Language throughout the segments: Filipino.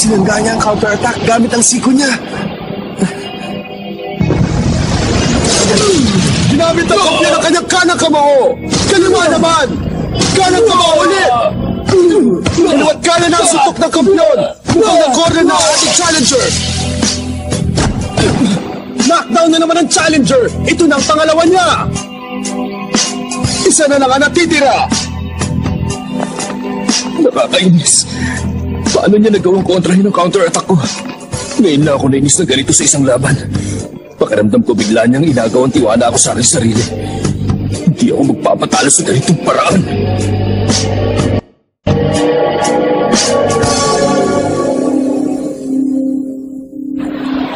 Sinangga niya ang counter-attack gamit ang siko niya. Ginamit ang kopya ng kanyang kanang kamao! Kaliwa naman! Kanang kamao ulit! Kaliwa't kanan ang sutok ng kampyon! Mukhang na-corner na ang ating challenger! Knockdown na naman ang challenger! Ito na ang pangalawa niya! Isa na lang ang natitira! Nakakainis. Paano niya nagawang kontrahin ang counter-attack ko? Ngayon na ako nainis na ganito sa isang laban. Pakiramdam ko bigla niyang inagaw ang tiwala ako sa aking sarili. Hindi ako magpapatalo sa ganitong paraan.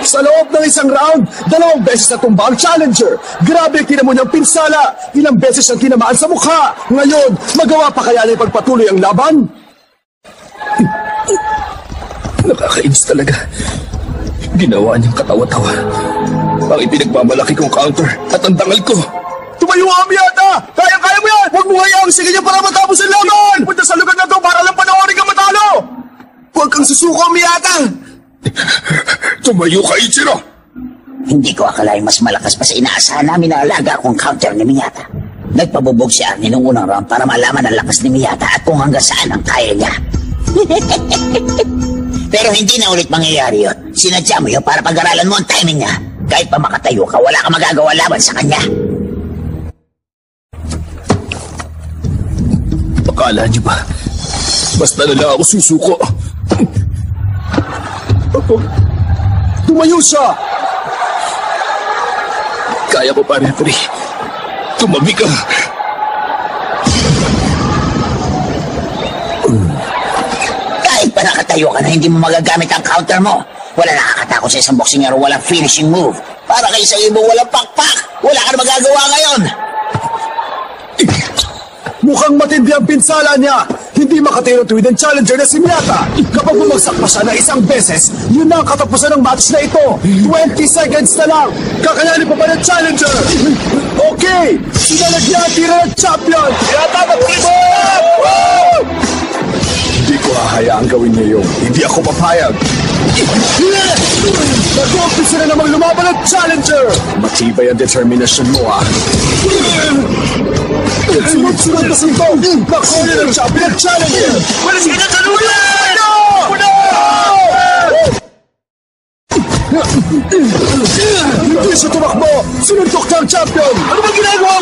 Sa loob ng isang round, 2 beses na tumba ang challenger. Grabe ang tinamo niyang pinsala. Ilang beses ang tinamaan sa mukha. Ngayon, magawa pa kaya na ipagpatuloy ang laban? Nakakainis talaga. Ginawa niyang katawa-tawa. Ang ipinagmamalaki kong counter at ang dangal ko. Tumayo ka, Miyata! Kaya-kaya mo yan! Huwag mo hayaan sige niya para matapos ang laban! Punta sa lugar na to para lang panoorin ka matalo! Huwag kang susuko, Miyata! Tumayo ka, Ichiro! Hindi ko akalaing mas malakas pa sa inaasahan namin na alaga akong counter ni Miyata. Nagpabubog si Arnie nung unang round para malaman ang lakas ni Miyata at kung hanggang saan ang kaya niya. Pero hindi na ulit mangyayari yun. Sinadya mo yun para pag-aralan mo ang timing niya. Kahit pa makatayo ka, wala ka magagawa laban sa kanya. Akala niyo ba? Basta na lang ako susuko. Tumayo siya! Kaya ko pa, referee. Tumabi ka! Kahit pa nakatayo ka na, hindi mo magagamit ang counter mo. Wala nakakatakot sa isang boksingero, walang finishing move. Para kayo sa ibong walang pakpak. Wala ka na magagawa ngayon. Mukhang matindi ang pinsala niya. Hindi makatiro tuwid ang challenger na si Miyata. Kapag bumagsak pa siya na isang beses, yun na ang katapusan ng match na ito. 20 seconds na lang. Kakayanin pa ba ng challenger? Okay! Sinalagyan tira ng champion! Miyata, mag-push up! Hindi ko hahayaang gawin niya yun. Hindi ako papayag. Nag-umpisa na namang lumaban ng challenger! Matibay ang determinasyon mo, ah. Sunod-sunod na sito! Nakuha ng champion ng challenger! Walang kinakalunan! No! Hindi siya tumakbo! Sinuntok ka ang champion! Ano ba ginagawa